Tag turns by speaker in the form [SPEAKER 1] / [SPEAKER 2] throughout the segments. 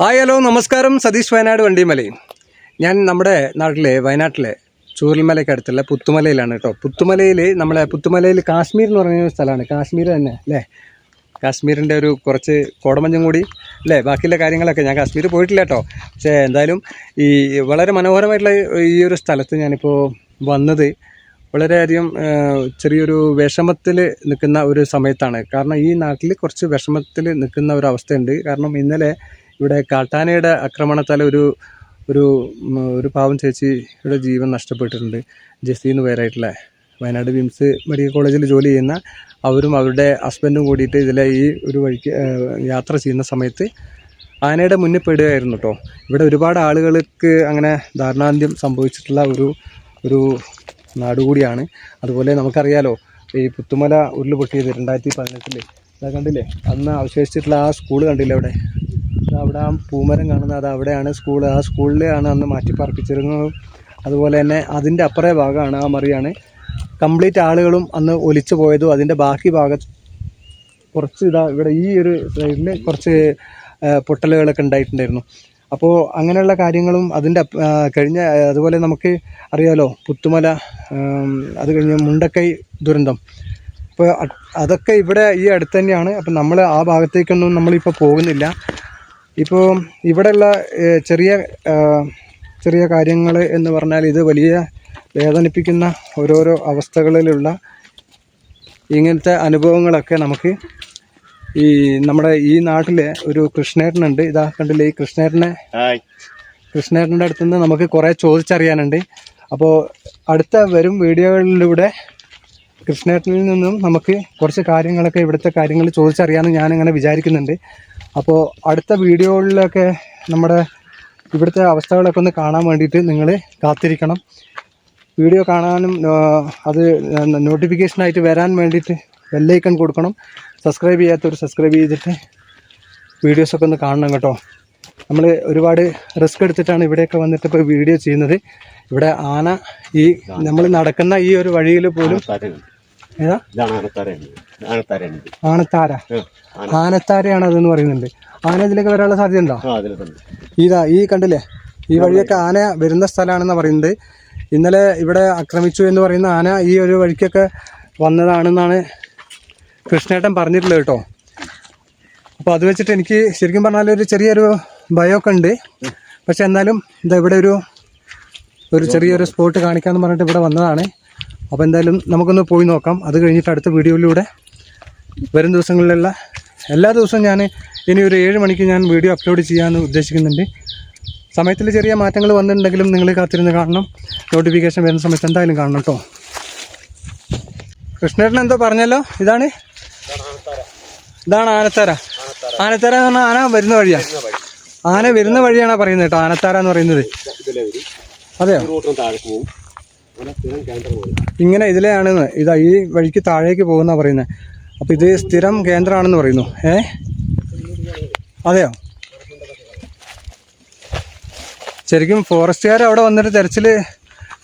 [SPEAKER 1] Hi hello നമസ്കാരം. സതീഷ് വയനാട് വണ്ടിമലയും. ഞാൻ നമ്മുടെ നാട്ടിലെ വയനാട്ടിലെ ചൂരൽമലയ്ക്ക് അടുത്തുള്ള പുത്തുമലയിലാണ് കേട്ടോ. പുത്തുമലയിൽ കാശ്മീർ എന്ന് പറയുന്ന സ്ഥലമാണ്. കാശ്മീർ തന്നെ അല്ലേ? കാശ്മീരിൻ്റെ ഒരു കുറച്ച് കോടമഞ്ഞും കൂടി അല്ലേ? ബാക്കിയുള്ള കാര്യങ്ങളൊക്കെ ഞാൻ കാശ്മീർ പോയിട്ടില്ല കേട്ടോ. പക്ഷേ എന്തായാലും ഈ വളരെ മനോഹരമായിട്ടുള്ള ഈ ഒരു സ്ഥലത്ത് ഞാനിപ്പോൾ വന്നത് വളരെയധികം ചെറിയൊരു വിഷമത്തിൽ നിൽക്കുന്ന ഒരു സമയത്താണ്. കാരണം ഈ നാട്ടിൽ കുറച്ച് വിഷമത്തിൽ നിൽക്കുന്ന ഒരു അവസ്ഥയുണ്ട്. കാരണം ഇന്നലെ ഇവിടെ കാട്ടാനയുടെ ആക്രമണത്താൽ ഒരു പാവം ചേച്ചിയുടെ ജീവൻ നഷ്ടപ്പെട്ടിട്ടുണ്ട്. ജെസ്സി എന്ന് പേരായിട്ടുള്ള വയനാട് വിംസ് മെഡിക്കൽ കോളേജിൽ ജോലി ചെയ്യുന്ന അവരും അവരുടെ ഹസ്ബൻഡും കൂടിയിട്ട് ഈ ഒരു വഴിക്ക് യാത്ര ചെയ്യുന്ന സമയത്ത് ആനയുടെ മുന്നിൽ പെടുകയായിരുന്നു കേട്ടോ. ഇവിടെ ഒരുപാട് ആളുകൾക്ക് അങ്ങനെ ദാരുണാന്ത്യം സംഭവിച്ചിട്ടുള്ള ഒരു നാടുകൂടിയാണ്. അതുപോലെ നമുക്കറിയാലോ, ഈ പുത്തുമല ഉരുൾ പൊട്ടിയത് 2018 അതാ കണ്ടില്ലേ? അന്ന് അവശേഷിച്ചിട്ടുള്ള ആ സ്കൂൾ കണ്ടില്ലേ? അവിടെ ആ പൂമരം കാണുന്നത് അത് അവിടെയാണ് സ്കൂൾ. ആ സ്കൂളിലാണ് അന്ന് മാറ്റി പാർപ്പിച്ചിരുന്നത്. അതുപോലെ തന്നെ അതിൻ്റെ അപ്പുറേ ഭാഗമാണ് ആ മറിയാണ് കംപ്ലീറ്റ് ആളുകളും അന്ന് ഒലിച്ചു പോയതും. അതിൻ്റെ ബാക്കി ഭാഗത്ത് കുറച്ച് ഇവിടെ ഈ ഒരു സൈഡിൽ കുറച്ച് പൊട്ടലുകളൊക്കെ ഉണ്ടായിട്ടുണ്ടായിരുന്നു. അപ്പോൾ അങ്ങനെയുള്ള കാര്യങ്ങളും അതിൻ്റെ കഴിഞ്ഞ അതുപോലെ നമുക്ക് അറിയാലോ പുത്തുമല, അത് കഴിഞ്ഞ് മുണ്ടക്കൈ ദുരന്തം. അപ്പോൾ അതൊക്കെ ഇവിടെ ഈ അടുത്ത് തന്നെയാണ്. അപ്പം നമ്മൾ ആ ഭാഗത്തേക്കൊന്നും നമ്മളിപ്പോൾ പോകുന്നില്ല. ഇപ്പോൾ ഇവിടെയുള്ള ചെറിയ കാര്യങ്ങൾ എന്ന് പറഞ്ഞാൽ ഇത് വലിയ വേദനിപ്പിക്കുന്ന ഓരോരോ അവസ്ഥകളിലുള്ള ഇങ്ങനത്തെ അനുഭവങ്ങളൊക്കെ നമുക്ക് നമ്മുടെ ഈ നാട്ടിലെ ഒരു കൃഷ്ണേട്ടനുണ്ട്. ഇതാ കണ്ടില്ലേ? ഈ കൃഷ്ണേട്ടൻ്റെ അടുത്തുനിന്ന് നമുക്ക് കുറേ ചോദിച്ചറിയാനുണ്ട്. അപ്പോൾ അടുത്ത വരും വീഡിയോകളിലൂടെ കൃഷ്ണേട്ടനിൽ നിന്നും നമുക്ക് കുറച്ച് കാര്യങ്ങളൊക്കെ ഇവിടുത്തെ കാര്യങ്ങൾ ചോദിച്ചറിയാമെന്ന് ഞാനിങ്ങനെ വിചാരിക്കുന്നുണ്ട്. അപ്പോൾ അടുത്ത വീഡിയോകളിലൊക്കെ നമ്മുടെ ഇവിടുത്തെ അവസ്ഥകളൊക്കെ ഒന്ന് കാണാൻ വേണ്ടിയിട്ട് നിങ്ങൾ കാത്തിരിക്കണം. വീഡിയോ കാണാനും അത് നോട്ടിഫിക്കേഷനായിട്ട് വരാൻ വേണ്ടിയിട്ട് ബെല്ലൈക്കൺ കൊടുക്കണം. സബ്സ്ക്രൈബ് ചെയ്യാത്തവർ സബ്സ്ക്രൈബ് ചെയ്തിട്ട് വീഡിയോസൊക്കെ ഒന്ന് കാണണം കേട്ടോ. നമ്മൾ ഒരുപാട് റിസ്ക് എടുത്തിട്ടാണ് ഇവിടെയൊക്കെ വന്നിട്ട് ഇപ്പോൾ വീഡിയോ ചെയ്യുന്നത്. ഇവിടെ ആന നമ്മൾ നടക്കുന്ന ഈ ഒരു വഴിയിൽ പോലും ആനത്താരയാണ് അതെന്ന് പറയുന്നുണ്ട്. ആന ഇതിലേക്ക് വരാനുള്ള സാധ്യത ഉണ്ടോ? ഈ കണ്ടില്ലേ? ഈ വഴിയൊക്കെ ആന വരുന്ന സ്ഥലമാണെന്ന് പറയുന്നത്. ഇന്നലെ ഇവിടെ ആക്രമിച്ചു എന്ന് പറയുന്ന ആന ഈ ഒരു വഴിക്കൊക്കെ വന്നതാണെന്നാണ് കൃഷ്ണേട്ടൻ പറഞ്ഞിട്ടുള്ളത് കേട്ടോ. അപ്പോൾ അത് വെച്ചിട്ട് എനിക്ക് ശരിക്കും പറഞ്ഞാൽ ഒരു ചെറിയൊരു ഭയമൊക്കെ ഉണ്ട്. പക്ഷെ എന്നാലും ഇവിടെ ഒരു ചെറിയൊരു സ്പോട്ട് കാണിക്കാമെന്ന് പറഞ്ഞിട്ട് ഇവിടെ വന്നതാണ്. അപ്പോൾ എന്തായാലും നമുക്കൊന്ന് പോയി നോക്കാം. അത് കഴിഞ്ഞിട്ട് അടുത്ത വീഡിയോയിലൂടെ വരും ദിവസങ്ങളിലുള്ള എല്ലാ ദിവസവും ഞാൻ ഇനി ഒരു 7 മണിക്ക് ഞാൻ വീഡിയോ അപ്ലോഡ് ചെയ്യാമെന്ന് ഉദ്ദേശിക്കുന്നുണ്ട്. സമയത്തിൽ ചെറിയ മാറ്റങ്ങൾ വന്നിട്ടുണ്ടെങ്കിലും നിങ്ങൾ കാത്തിരുന്ന് കാണണം. നോട്ടിഫിക്കേഷൻ വരുന്ന സമയത്ത് എന്തായാലും കാണണം കേട്ടോ. കൃഷ്ണേട്ടൻ എന്തോ പറഞ്ഞല്ലോ? ഇതാണ് ആനത്താര. ആനത്താര എന്ന് പറഞ്ഞാൽ ആന വരുന്ന വഴിയാണ്. ആന വരുന്ന വഴിയാണ് പറയുന്നത് കേട്ടോ, ആനത്താര എന്ന് പറയുന്നത്. അതെയോ? ഇങ്ങനെ ഇതിലെയാണ് ഈ വഴിക്ക് താഴേക്ക് പോകുന്ന പറയുന്നത്. അപ്പോൾ ഇത് സ്ഥിരം കേന്ദ്രമാണെന്ന് പറയുന്നു. അതെയോ? ശരിക്കും ഫോറസ്റ്റുകാർ അവിടെ വന്നിട്ട്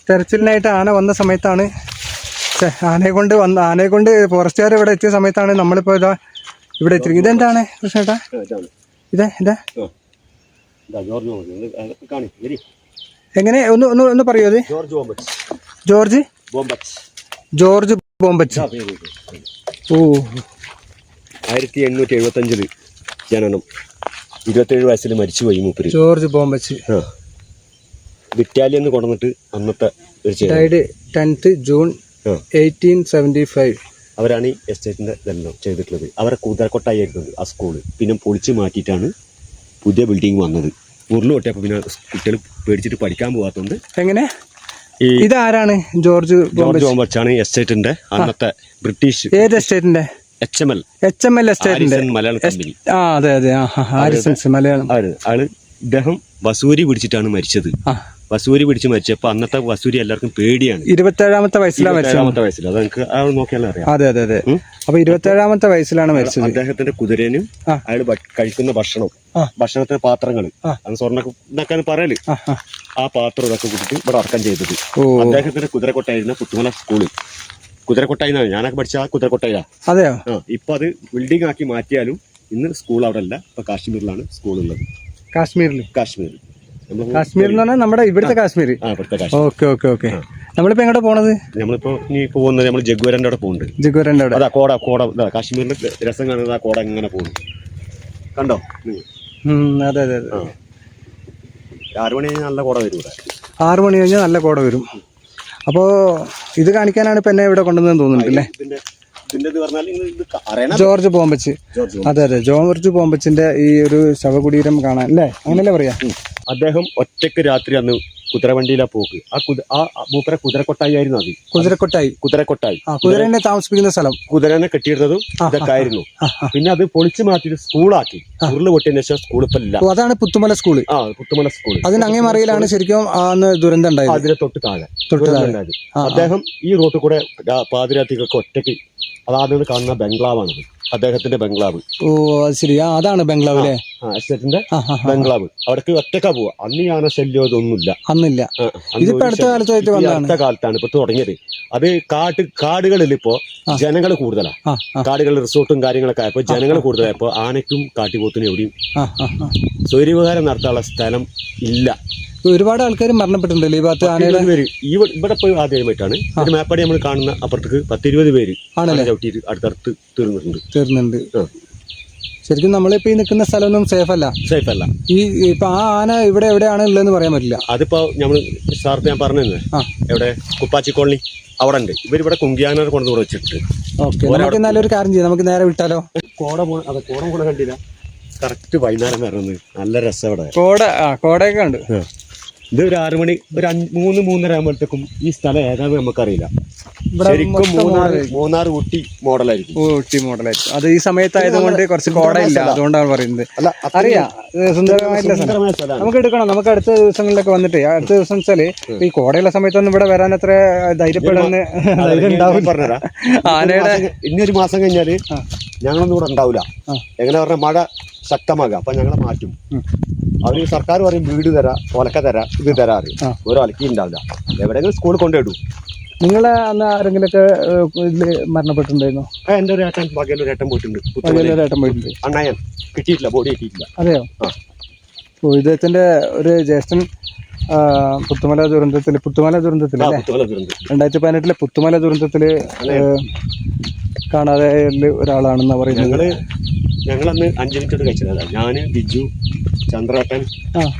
[SPEAKER 1] തെരച്ചിലിനായിട്ട് ആന വന്ന സമയത്താണ്, ആനയെ കൊണ്ട് ഫോറസ്റ്റുകാർ ഇവിടെ എത്തിയ സമയത്താണ് നമ്മളിപ്പോൾ ഇവിടെ എത്തിയിരിക്കുന്നത്. ഇതെന്താണ് കൃഷ്ണേട്ടാ? ഇതാ എങ്ങനെ ഒന്ന് പറയൂ? അത് ജോർജ് ബോംബച്ച്. ഓ,
[SPEAKER 2] 1875 ജനനം, 27 വയസ്സിൽ മരിച്ചുപോയി മൂപ്പര്.
[SPEAKER 1] ജോർജ് ബോംബച്ച്
[SPEAKER 2] ബറ്റാലിയന്ന് കൊണ്ടുവന്നിട്ട് അന്നത്തെ
[SPEAKER 1] ഡൈഡ് 10th June 1875.
[SPEAKER 2] അവരാണ് ഈ എസ്റ്റേറ്റിന്റെ ഇതെല്ലാം ചെയ്തിട്ടുള്ളത്. അവരെ കുതിരക്കൊട്ടായിരുന്നു ആ സ്കൂള്. പിന്നെ പൊളിച്ച് മാറ്റിയിട്ടാണ് പുതിയ ബിൽഡിംഗ് വന്നത്. ഉരുള് പൊട്ടിയപ്പോൾ പിന്നെ കുട്ടികൾ പേടിച്ചിട്ട് പഠിക്കാൻ പോകാത്തതുകൊണ്ട്.
[SPEAKER 1] എങ്ങനെ? ഇതാരാണ്? ജോർജ്
[SPEAKER 2] ബോംബച്ചാണ് എസ്റ്റേറ്റിന്റെ അന്നത്തെ ബ്രിട്ടീഷ്.
[SPEAKER 1] ഏത് എസ്റ്റേറ്റിന്റെ?
[SPEAKER 2] HML
[SPEAKER 1] എസ്റ്റേറ്റിന്റെ
[SPEAKER 2] മലയാളം കമ്പനി.
[SPEAKER 1] അതെ ഹാരിസൺസ് മലയാളം.
[SPEAKER 2] ഇദ്ദേഹം വസൂരി പിടിച്ചിട്ടാണ് മരിച്ചത്. വസൂരി പിടിച്ച് മരിച്ചപ്പോൾ അന്നത്തെ വസൂരി എല്ലാവർക്കും പേടിയാണ്.
[SPEAKER 1] 27ാമത്തെ വയസ്സിലാണ്
[SPEAKER 2] വയസ്സിൽ. അത് നമുക്ക് നോക്കിയാലും അറിയാം.
[SPEAKER 1] അതെ. അപ്പൊ 27ാമത്തെ വയസ്സിലാണ് മരിച്ചത്.
[SPEAKER 2] അദ്ദേഹത്തിന്റെ കുതിരനും അയാൾ കഴിക്കുന്ന ഭക്ഷണത്തിന്റെ പാത്രങ്ങൾ അത് സ്വർണ്ണ പറയല്, ആ പാത്രം ഇതൊക്കെ കൂട്ടിട്ട് ഇവിടെ അടക്കം ചെയ്തത്. അദ്ദേഹത്തിന്റെ കുതിരക്കൊട്ടായിരുന്ന പുത്തുമല സ്കൂള്. കുതിരക്കൊട്ടായിന്നാണ് ഞാനൊക്കെ പഠിച്ച ആ കുതിരക്കൊട്ടായില്ല.
[SPEAKER 1] അതെയോ?
[SPEAKER 2] ഇപ്പൊ അത് ബിൽഡിംഗ് ആക്കി മാറ്റിയാലും ഇന്ന് സ്കൂൾ അവിടെ അല്ല. ഇപ്പൊ കാശ്മീരിലാണ് സ്കൂളുള്ളത്.
[SPEAKER 1] കാശ്മീരിൽ
[SPEAKER 2] കാശ്മീർ.
[SPEAKER 1] കാശ്മീർ എന്ന് പറഞ്ഞാൽ നമ്മുടെ ഇവിടുത്തെ കാശ്മീർ.
[SPEAKER 2] ഇവിടുത്തെ കാശ്മീർ.
[SPEAKER 1] Okay okay okay. നമ്മളിപ്പോ എങ്ങോട്ടാ പോണത്?
[SPEAKER 2] നമ്മളിപ്പോ ഇനി പോകുന്നത് നമ്മൾ ജഗ്വരന്റെ അവിടെ പോകുന്നുണ്ട്.
[SPEAKER 1] ജഗ്വരന്റെ അവിടെ
[SPEAKER 2] അതാ കോട കോട കാശ്മീരിന്റെ രസം കാണുന്നത് ആ കോട ഇങ്ങനെ പോകുന്നു. കണ്ടോ?
[SPEAKER 1] അതെ അതെ അതെ.
[SPEAKER 2] 6 മണി കഴിഞ്ഞാൽ നല്ല കോട വരും ഇവിടെ.
[SPEAKER 1] 6 മണി കഴിഞ്ഞാൽ നല്ല കോട വരും. അപ്പോൾ ഇത് കാണിക്കാനാണ് ഇപ്പൊ എന്നെ ഇവിടെ കൊണ്ടുവന്നതെന്ന് തോന്നുന്നുണ്ടല്ലേ? ജോർജ് പോമ്പച്ച്. അതെ അതെ, ജോർജ് പോമ്പച്ചിന്റെ ഈ ഒരു ശവകുടീരം കാണാൻ അല്ലേ, അങ്ങനെയല്ലേ പറയാ?
[SPEAKER 2] അദ്ദേഹം ഒറ്റയ്ക്ക് രാത്രി അന്ന് കുതിരവണ്ടിയിലാ പോക്ക്. ആ മൂപ്പര കുതിരക്കൊട്ടായി ആയിരുന്നു. അത് കുതിരക്കൊട്ടായി
[SPEAKER 1] കുതിരനെ താമസിപ്പിക്കുന്ന സ്ഥലം.
[SPEAKER 2] കുതിരനെ കെട്ടിയിരുന്നതും ഇതൊക്കെ ആയിരുന്നു. പിന്നെ അത് പൊളിച്ചു മാറ്റിയിട്ട് സ്കൂളാക്കി. ഉരുള് പൊട്ടിയതിനു ശേഷം സ്കൂൾ ഇപ്പൊ ഇല്ല.
[SPEAKER 1] അതാണ് പുത്തുമല സ്കൂള്.
[SPEAKER 2] പുത്തുമല സ്കൂൾ.
[SPEAKER 1] അതിന് അങ്ങേ മറിയിലാണ് ശരിക്കും അന്ന് ദുരന്തം ഉണ്ടായത്.
[SPEAKER 2] അതിന് തൊട്ട് താഴെ ഉണ്ടായത്. അദ്ദേഹം ഈ റോട്ടിൽ കൂടെ പാതിരാത്രിക്കൊക്കെ ഒറ്റയ്ക്ക് അതാദ്യം കാണുന്ന ബംഗ്ലാവാണത്, അദ്ദേഹത്തിന്റെ ബംഗ്ലാവ്.
[SPEAKER 1] ഓ അത് ശരി, അതാണ് ബംഗ്ലാവ് അല്ലേ?
[SPEAKER 2] എസ്റ്റേറ്റിന്റെ ബംഗ്ലാവ്. അവിടേക്ക് ഒറ്റക്കാ പോവാ. അന്ന് യാന ശല്യം ഇതൊന്നുമില്ല.
[SPEAKER 1] അന്നില്ല. ഇതിപ്പോ അടുത്ത
[SPEAKER 2] കാലത്താണ് ഇപ്പൊ തുടങ്ങിയത്. അത് കാടുകളിൽ ഇപ്പോ ജനങ്ങൾ കൂടുതലാ. കാടുകളിൽ റിസോർട്ടും കാര്യങ്ങളൊക്കെ ആയപ്പോ ജനങ്ങൾ കൂടുതലായപ്പോ ആനയ്ക്കും കാട്ടിപോത്തിനും എവിടെയും സ്വൈര്യവിഹാരം നടത്താനുള്ള സ്ഥലം ഇല്ല.
[SPEAKER 1] ഒരുപാട് ആൾക്കാർ മരണപ്പെട്ടിട്ടുണ്ടല്ലോ ഈ ഭാഗത്ത്. ആനയുടെ
[SPEAKER 2] ഇവിടെ പോയി ആദ്യമായിട്ടാണ് ഒരു മേപ്പാടി നമ്മൾ കാണുന്ന അപ്പുറത്തേക്ക് 10-20 പേര് ചവിട്ടിയിട്ട് അടുത്തടുത്ത് തീർന്നുണ്ട്. ശരിക്കും നമ്മളിപ്പോ ഈ നിൽക്കുന്ന സ്ഥലമൊന്നും സേഫ് അല്ല. ഈ ഇപ്പൊ ആ ആന ഇവിടെ എവിടെയാണ് ഉള്ളതെന്ന് പറയാൻ പറ്റില്ല. അതിപ്പോ നമ്മള് സാർക്ക് ഞാൻ പറഞ്ഞിരുന്നേ, എവിടെ കുപ്പാച്ചി കോളനി അവിടെ ഉണ്ട്. ഇവരിവിടെ കുങ്കിയാനർ കൊണ്ടുകൂടെ വെച്ചിട്ട്.
[SPEAKER 1] ഓക്കെ, നമുക്ക് നല്ലൊരു കാര്യം ചെയ്യാം, നമുക്ക് നേരെ വിട്ടാലോ?
[SPEAKER 2] കോടം കൂടെ കണ്ടില്ല. കറക്റ്റ് വൈകുന്നേരം വരണത് നല്ല രസം. ഇവിടെ
[SPEAKER 1] കോടയൊക്കെ ഉണ്ട്.
[SPEAKER 2] ഇത് ഒരു 6 മണി, ഒരു 3-3:30 ആകുമ്പോഴത്തേക്കും ഈ സ്ഥലം ഏതാന്ന് നമുക്കറിയില്ല. ശരിക്കും മൂന്നാർ ഊട്ടി മോഡലായിരിക്കും.
[SPEAKER 1] അത് ഈ സമയത്തായതുകൊണ്ട് കുറച്ച് കോട ഇല്ല, അതുകൊണ്ടാണ് പറയുന്നത്. അറിയാം, സുന്ദരമായിട്ടുള്ള സ്ഥലം. നമുക്ക് എടുക്കണം. നമുക്ക് അടുത്ത ദിവസങ്ങളിലൊക്കെ വന്നിട്ട്, അടുത്ത ദിവസം വെച്ചാല് ഈ കോടയുള്ള സമയത്തൊന്നും ഇവിടെ വരാൻ അത്ര ധൈര്യപ്പെടുന്ന ധൈര്യം ഉണ്ടാവും.
[SPEAKER 2] പറഞ്ഞുതരാം. ആനയുടെ ഇനി ഒരു മാസം കഴിഞ്ഞാല് ഞങ്ങളൊന്നും ഇവിടെ ഉണ്ടാവില്ല. എങ്ങനെ പറഞ്ഞാൽ മഴ ശക്തമാകാം. അപ്പൊ ഞങ്ങളെ മാറ്റും. അവര് സർക്കാർ പറയും വീട് തരാ, ഒലക്ക തരാ, ഇത് തരാറ്. ഒരു ഒലക്കി ഉണ്ടാവില്ല. എവിടെയെങ്കിലും സ്കൂളിൽ കൊണ്ടുപോയിടും.
[SPEAKER 1] നിങ്ങളെ അന്ന് ആരെങ്കിലൊക്കെ ഇതില് മരണപ്പെട്ടിട്ടുണ്ടായിരുന്നു?
[SPEAKER 2] എന്റെ ഒരു ഏട്ടൻ, ബാക്കിയുള്ള ഏട്ടൻ പോയിട്ടുണ്ട്. അണ്ണായൻ കിട്ടിയിട്ടില്ല, ബോഡി കിട്ടിയിട്ടില്ല.
[SPEAKER 1] അതെയോ? ഓ, ഇദ്ദേഹത്തിന്റെ ഒരു ജ്യേഷ്ഠൻ പുത്തുമല ദുരന്തത്തില് 2018 പുത്തുമല ദുരന്തത്തില് കാണാതെ ഒരാളാണെന്നാ പറയുന്നത്.
[SPEAKER 2] ഞങ്ങളന്ന് 5 മിനിറ്റ് കൊണ്ട് കഴിച്ചതാ. ഞാന്, ബിജു, ചന്ദ്രേട്ടൻ,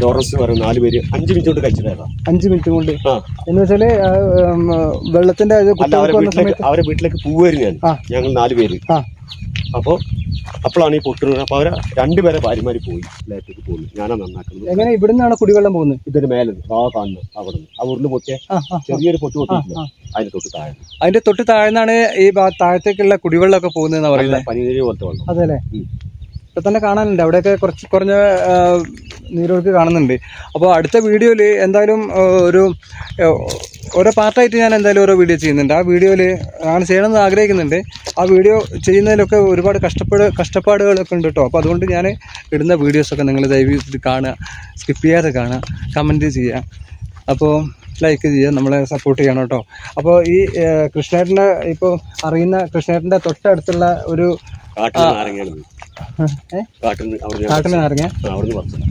[SPEAKER 2] ലോറൻസ് പറയുന്ന 4 പേര് 5 മിനിറ്റ് കൊണ്ട് കഴിച്ചതാ.
[SPEAKER 1] 5 മിനിറ്റ് കൊണ്ട് എന്ന് വെച്ചാല് വെള്ളത്തിന്റെ
[SPEAKER 2] അവരെ വീട്ടിലേക്ക് പോവായിരുന്നു ഞങ്ങൾ 4 പേര്. അപ്പോഴാണ് ഈ പൊട്ടുന്നത്. അപ്പൊ അവരെ 2 പേരെ ഭാര്യമാര് പോയി ലേക്ക് പോകുന്നു. ഞാനാ നന്നാക്കുന്നത്.
[SPEAKER 1] എങ്ങനെ ഇവിടുന്നാണ് കുടിവെള്ളം പോകുന്നത്?
[SPEAKER 2] ഇതിന് മേലെ കാണുന്നത് അവിടെ നിന്ന് ആ ഉരുള് പൊട്ടിയ ചെറിയൊരു പൊട്ട് പൊട്ടിയിട്ടില്ല,
[SPEAKER 1] അതിന്റെ തൊട്ട് താഴ്ന്നാണ് ഈ താഴത്തേക്കുള്ള കുടിവെള്ളമൊക്കെ പോകുന്നതെന്ന് പറയുന്നത്.
[SPEAKER 2] പനിനീര് പോലത്തെ വെള്ളം.
[SPEAKER 1] അതെ അല്ലേ? ഇപ്പൊ തന്നെ കാണാനുണ്ട്, അവിടെയൊക്കെ കുറഞ്ഞ നീരൊഴുക്ക് കാണുന്നുണ്ട്. അപ്പോൾ അടുത്ത വീഡിയോയിൽ എന്തായാലും ഓരോ പാർട്ടായിട്ട് ഞാൻ എന്തായാലും ഓരോ വീഡിയോ ചെയ്യുന്നുണ്ട്. ആ വീഡിയോയിൽ ഞാൻ ചെയ്യണമെന്ന് ആഗ്രഹിക്കുന്നുണ്ട്. ആ വീഡിയോ ചെയ്യുന്നതിലൊക്കെ ഒരുപാട് കഷ്ടപ്പാടുകളൊക്കെ ഉണ്ട് കേട്ടോ. അപ്പോൾ അതുകൊണ്ട് ഞാൻ ഇടുന്ന വീഡിയോസൊക്കെ നിങ്ങൾ ദയവായിട്ട് കാണുക, സ്കിപ്പ് ചെയ്യാതെ കാണുക, കമൻറ്റ് ചെയ്യുക, അപ്പോൾ ലൈക്ക് ചെയ്യുക, നമ്മളെ സപ്പോർട്ട് ചെയ്യണം കേട്ടോ. അപ്പോൾ ഈ കൃഷ്ണേട്ടൻ്റെ ഇപ്പോൾ അറിയുന്ന കൃഷ്ണേട്ടൻ്റെ തൊട്ടടുത്തുള്ള ഒരു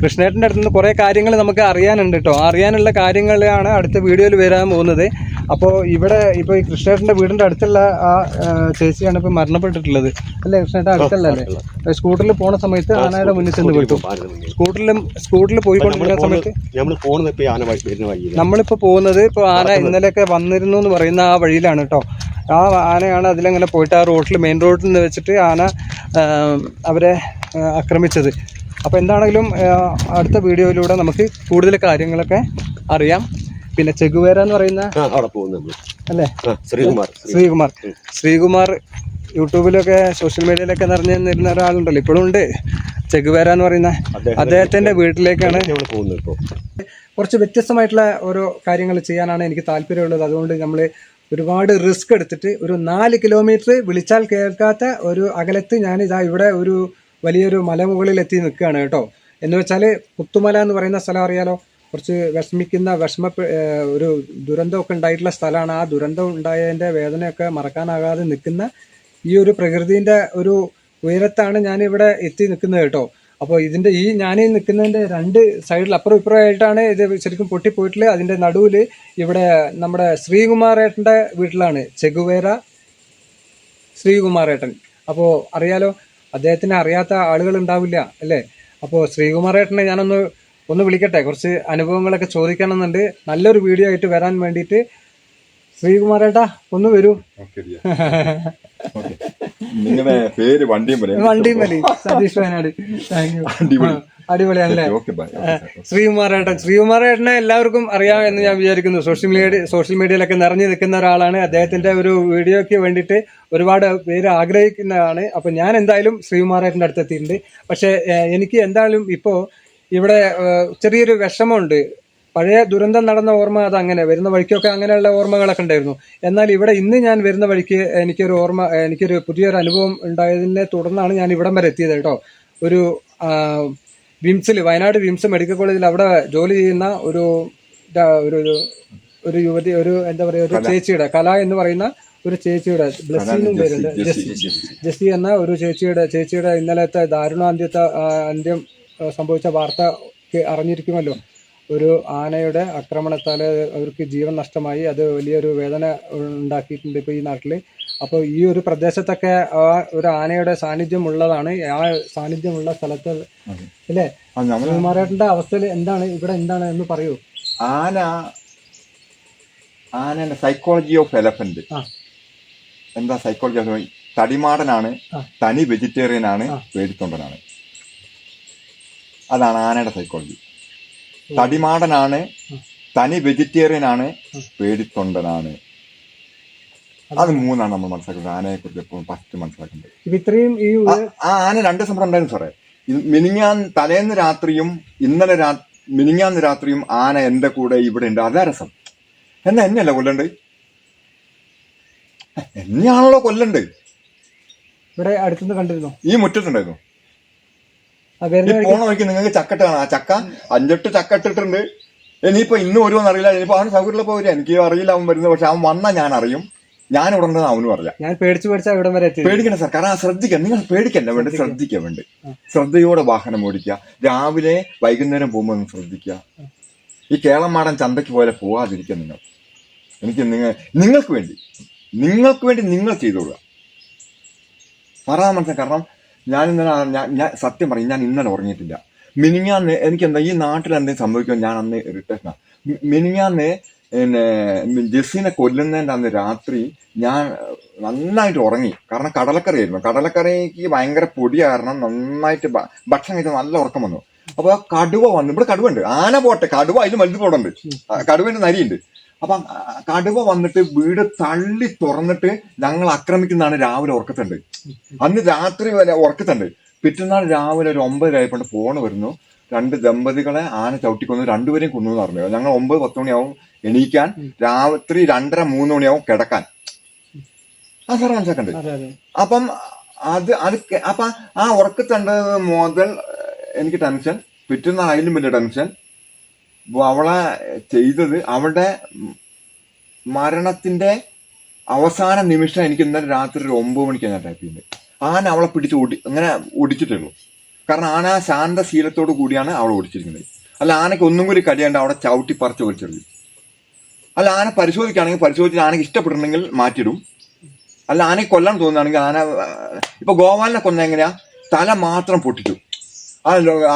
[SPEAKER 1] കൃഷ്ണേട്ടൻ്റെ അടുത്ത് നിന്ന് കുറേ കാര്യങ്ങൾ നമുക്ക് അറിയാനുണ്ട് കേട്ടോ. അറിയാനുള്ള കാര്യങ്ങളാണ് അടുത്ത വീഡിയോയിൽ വരാൻ പോകുന്നത്. അപ്പോൾ ഇവിടെ ഇപ്പോൾ ഈ കൃഷ്ണേട്ടൻ്റെ വീടിൻ്റെ അടുത്തുള്ള ആ ചേച്ചിയാണ് ഇപ്പോൾ മരണപ്പെട്ടിട്ടുള്ളത് അല്ലേ? കൃഷ്ണേട്ടൻ അടുത്തല്ലേ? സ്കൂട്ടറിൽ പോണ സമയത്ത് ആനയുടെ മുന്നിൽ ചെന്ന് വിട്ടു. സ്കൂട്ടറിൽ പോയിക്കൊണ്ടിരിക്കുന്ന സമയത്ത് നമ്മളിപ്പോൾ പോകുന്നത് ഇപ്പോൾ ആന ഇന്നലെയൊക്കെ വന്നിരുന്നു എന്ന് പറയുന്ന ആ വഴിയിലാണ് കേട്ടോ. ആ ആനയാണ് അതിലങ്ങനെ പോയിട്ട് ആ റോഡിൽ മെയിൻ റോഡിൽ നിന്ന് വെച്ചിട്ട് ആന അവരെ ആക്രമിച്ചത്. അപ്പോൾ എന്താണെങ്കിലും അടുത്ത വീഡിയോയിലൂടെ നമുക്ക് കൂടുതൽ കാര്യങ്ങളൊക്കെ അറിയാം. പിന്നെ ചെഗുവേര എന്ന് പറയുന്ന അല്ലേ ശ്രീകുമാർ യൂട്യൂബിലൊക്കെ സോഷ്യൽ മീഡിയയിലൊക്കെ നിറഞ്ഞിരുന്ന ഒരാളുണ്ടല്ലോ, ഇപ്പോഴും ഉണ്ട്. ചെഗുവേര എന്ന് പറയുന്ന അദ്ദേഹത്തിൻ്റെ വീട്ടിലേക്കാണ് പോകുന്നത്. ഇപ്പോൾ കുറച്ച് വ്യത്യസ്തമായിട്ടുള്ള ഓരോ കാര്യങ്ങൾ ചെയ്യാനാണ് എനിക്ക് താല്പര്യമുള്ളത്. അതുകൊണ്ട് നമ്മൾ ഒരുപാട് റിസ്ക് എടുത്തിട്ട് ഒരു 4 കിലോമീറ്റർ വിളിച്ചാൽ കേൾക്കാത്ത ഒരു അകലത്ത് ഞാനിതാ ഇവിടെ ഒരു വലിയൊരു മലമുകളിൽ എത്തി നിൽക്കുകയാണ് കേട്ടോ. എന്ന് വെച്ചാൽ പുത്തുമല എന്ന് പറയുന്ന സ്ഥലം അറിയാലോ, കുറച്ച് ഒരു ദുരന്തമൊക്കെ ഉണ്ടായിട്ടുള്ള സ്ഥലമാണ്. ആ ദുരന്തം ഉണ്ടായതിൻ്റെ വേദനയൊക്കെ മറക്കാനാകാതെ നിൽക്കുന്ന ഈ ഒരു പ്രകൃതിൻ്റെ ഒരു ഉയരത്താണ് ഞാനിവിടെ എത്തി നിൽക്കുന്നത് കേട്ടോ. അപ്പോൾ ഇതിന്റെ ഈ ഞാൻ നിൽക്കുന്നതിന്റെ രണ്ട് സൈഡിൽ അപ്പുറം ഇപ്പുറം ആയിട്ടാണ് ഇത് ശരിക്കും പൊട്ടിപ്പോയിട്ടുള്ളത്. അതിന്റെ നടുവിൽ ഇവിടെ നമ്മുടെ ശ്രീകുമാരേട്ടന്റെ വീട്ടിലാണ്, ചെഗുവേര ശ്രീകുമാരേട്ടൻ. അപ്പോൾ അറിയാലോ, അദ്ദേഹത്തിനെ അറിയാത്ത ആളുകൾ ഉണ്ടാവില്ല അല്ലേ. അപ്പോൾ ശ്രീകുമാരേട്ടനെ ഒന്ന് വിളിക്കട്ടെ, കുറച്ച് അനുഭവങ്ങളൊക്കെ ചോദിക്കണമെന്നുണ്ട്. നല്ലൊരു വീഡിയോ ആയിട്ട് വരാൻ വേണ്ടിയിട്ട് ശ്രീകുമാരേട്ടാ ഒന്ന് വരൂ.
[SPEAKER 3] നിങ്ങളുടെ പേര്
[SPEAKER 1] വണ്ടിമലി സതീഷ് വയനാട്. Thank you. അടിപൊളിയാണല്ലേ ശ്രീകുമാരേട്ടനെ എല്ലാവർക്കും അറിയാം എന്ന് ഞാൻ വിചാരിക്കുന്നു. സോഷ്യൽ മീഡിയയിലൊക്കെ നിറഞ്ഞു നിൽക്കുന്ന ഒരാളാണ്. അദ്ദേഹത്തിന്റെ ഒരു വീഡിയോയ്ക്ക് വേണ്ടിയിട്ട് ഒരുപാട് പേര് ആഗ്രഹിക്കുന്നതാണ്. അപ്പൊ ഞാൻ എന്തായാലും ശ്രീകുമാരേട്ടന്റെ അടുത്ത് എത്തിയിട്ടുണ്ട്. പക്ഷെ എനിക്ക് എന്തായാലും ഇപ്പോ ഇവിടെ ചെറിയൊരു വിഷമമുണ്ട്. പഴയ ദുരന്തം നടന്ന ഓർമ്മ അതങ്ങനെ വരുന്ന വഴിക്കൊക്കെ അങ്ങനെയുള്ള ഓർമ്മകളൊക്കെ ഉണ്ടായിരുന്നു. എന്നാൽ ഇവിടെ ഇന്ന് ഞാൻ വരുന്ന വഴിക്ക് എനിക്കൊരു പുതിയൊരു അനുഭവം ഉണ്ടായതിനെ തുടർന്നാണ് ഞാൻ ഇവിടം വരെ എത്തിയത് കേട്ടോ. ഒരു വയനാട് വിംസ് മെഡിക്കൽ കോളേജിൽ അവിടെ ജോലി ചെയ്യുന്ന ഒരു യുവതി, എന്താ പറയുക, ഒരു ചേച്ചിയുടെ കല എന്ന് പറയുന്ന ഒരു ചേച്ചിയുടെ, ബ്ലസ്സിനും പേരുണ്ട്, ജെസ്സി എന്ന ഒരു ചേച്ചിയുടെ ഇന്നലത്തെ അന്ത്യം സംഭവിച്ച വാർത്ത അറിഞ്ഞിരിക്കുമല്ലോ. ഒരു ആനയുടെ ആക്രമണത്താൽ അവർക്ക് ജീവൻ നഷ്ടമായി. അത് വലിയൊരു വേദന ഉണ്ടാക്കിയിട്ടുണ്ട് ഇപ്പോൾ ഈ നാട്ടിൽ. അപ്പോൾ ഈ ഒരു പ്രദേശത്തൊക്കെ ആ ഒരു ആനയുടെ സാന്നിധ്യം ഉള്ളതാണ്. ആ സാന്നിധ്യമുള്ള സ്ഥലത്ത് അല്ലേ ശ്രീകുമാരേട്ടന്റെ അവസ്ഥയിൽ ഇവിടെ എന്താണ് എന്ന് പറയൂ.
[SPEAKER 3] ആനയുടെ സൈക്കോളജി ഓഫ് എലഫന്റ് എന്താ സൈക്കോളജി ഓഫ്, തടിമാടനാണ്, തനി വെജിറ്റേറിയൻ ആണ്, പേടിത്തൊണ്ടനാണ്. അതാണ് ആനയുടെ സൈക്കോളജി. തടിമാടനാണ്, തനി വെജിറ്റേറിയൻ ആണ്, പേടിത്തൊണ്ടനാണ്. അത് മൂന്നാണ് നമ്മൾ മനസ്സിലാക്കുന്നത്. ആനയെ കുറിച്ച് എപ്പോഴും ഫസ്റ്റ് മനസ്സിലാക്കുന്നത്. ആ ആന 2 ദിവസം ഉണ്ടായിരുന്നു സാറേ. തലേന്ന് രാത്രിയും മിനിഞ്ഞാന്ന് രാത്രിയും ആന എന്റെ കൂടെ ഇവിടെ ഉണ്ട്. അതാ രസം. എന്നാ എന്നെയല്ല കൊല്ലണ്ട്, എന്നെയാണല്ലോ കൊല്ലണ്ട്.
[SPEAKER 1] ഇവിടെ അടുത്തുനിന്ന് കണ്ടിരുന്നു,
[SPEAKER 3] ഈ മുറ്റത്തുണ്ടായിരുന്നു. ഈ പോണ വഴിക്ക് നിങ്ങൾക്ക് ചക്കട്ട് കാണാം. ആ ചക്ക 5-8 ചക്ക ഇട്ടിട്ടുണ്ട്. ഇനിയിപ്പോ ഇന്ന് വരുമെന്ന് അറിയില്ല. ഇനിയിപ്പോ അവന് സൗകര്യമുള്ളപ്പോ വരിക. എനിക്ക് അറിയില്ല അവൻ വരുന്നത്. പക്ഷെ അവൻ വന്നാൽ ഞാൻ അറിയും. ഞാൻ ഇവിടെ ഉണ്ടെന്ന് അവനും അറിയാം.
[SPEAKER 1] ഞാൻ പേടിച്ചാ ഇവിടെ വരെ
[SPEAKER 3] പേടിക്കണ്ട സാർ. കാരണം ശ്രദ്ധിക്കാം, നിങ്ങൾ പേടിക്കണ്ട വേണ്ട, ശ്രദ്ധിക്കാൻ വേണ്ട. ശ്രദ്ധയോടെ വാഹനം ഓടിക്കുക. രാവിലെ വൈകുന്നേരം പോകുമ്പോൾ ഒന്ന് ശ്രദ്ധിക്കുക. ഈ കേളമാടൻ ചന്തയ്ക്ക് പോലെ പോവാതിരിക്കുക. നിങ്ങൾക്ക് വേണ്ടി നിങ്ങൾ ചെയ്തോളുക. പറയാൻ മനസ്സിലാക്കാം. കാരണം ഞാൻ സത്യം പറയും, ഞാൻ ഇന്നലെ ഉറങ്ങിയിട്ടില്ല. മിനിഞ്ഞാന്ന് എനിക്കെന്താ ഈ നാട്ടിൽ എന്തെങ്കിലും സംഭവിക്കുമോ, ഞാൻ അന്ന് ഇറിറ്റേഷനാ. മിനിഞ്ഞാന്ന് ജെസ്സിനെ കൊല്ലുന്നതിൻ്റെ അന്ന് രാത്രി ഞാൻ നന്നായിട്ട് ഉറങ്ങി. കാരണം കടലക്കറിയായിരുന്നു. കടലക്കറിക്ക് ഭയങ്കര പൊടി കാരണം നന്നായിട്ട് ഭക്ഷണം കഴിച്ചാൽ നല്ല ഉറക്കം വന്നു. അപ്പൊ കടുവ വന്നു. ഇവിടെ കടുവ ഉണ്ട്. ആന പോട്ടെ, കടുവ അതിൽ വലുത് പോടുണ്ട്. കടുവന്റെ നരിയുണ്ട്. അപ്പൊ കടുവ വന്നിട്ട് വീട് തള്ളി തുറന്നിട്ട് ഞങ്ങൾ ആക്രമിക്കുന്നതാണ്. രാവിലെ ഉറക്കത്തുണ്ട്. അന്ന് രാത്രി വരെ ഉറക്കത്തുണ്ട്. പിറ്റന്നാൾ രാവിലെ ഒരു 9 ആയപ്പോൾ ഫോണ് വരുന്നു. 2 ദമ്പതികളെ ആന ചവിട്ടിക്കൊന്നു, 2 പേരെയും കൊന്നു എന്ന് പറഞ്ഞു. ഞങ്ങൾ 9-10 മണിയാവും എണീക്കാൻ. രാത്രി 2:30-3 മണിയാവും കിടക്കാൻ. ആ സാർ മനസ്സിലാക്കണ്ട്. അപ്പം അപ്പൊ ആ ഉറക്കത്തണ്ട് മുതൽ എനിക്ക് ടെൻഷൻ. പിറ്റന്നാൾ അതിലും വലിയ ടെൻഷൻ. അവളെ ചെയ്തത്, അവളുടെ മരണത്തിന്റെ അവസാന നിമിഷം എനിക്ക് ഇന്നലെ രാത്രി ഒരു 9 മണിക്കാണ് ഞാൻ ടൈപ്പ് ചെയ്യുന്നത്. ആന അവളെ പിടിച്ച് അങ്ങനെ ഓടിച്ചിട്ടുള്ളൂ. കാരണം ആന ശാന്തശീലത്തോടു കൂടിയാണ് അവളെ ഓടിച്ചിരിക്കുന്നത്. അല്ല ആനയ്ക്ക് ഒന്നും കൂടി കടിയാണ്ട് അവിടെ ചവിട്ടി പറിച്ച് ഓടിച്ചെടുക്കും. അല്ല ആന പരിശോധിച്ചിട്ട് ആനയ്ക്ക് ഇഷ്ടപ്പെട്ടിട്ടുണ്ടെങ്കിൽ മാറ്റിയിടും. അല്ല ആനയെ കൊല്ലാൻ തോന്നുകയാണെങ്കിൽ ഇപ്പൊ ഗോപാലനെ കൊന്ന എങ്ങനെയാ, തല മാത്രം പൊട്ടിച്ചു.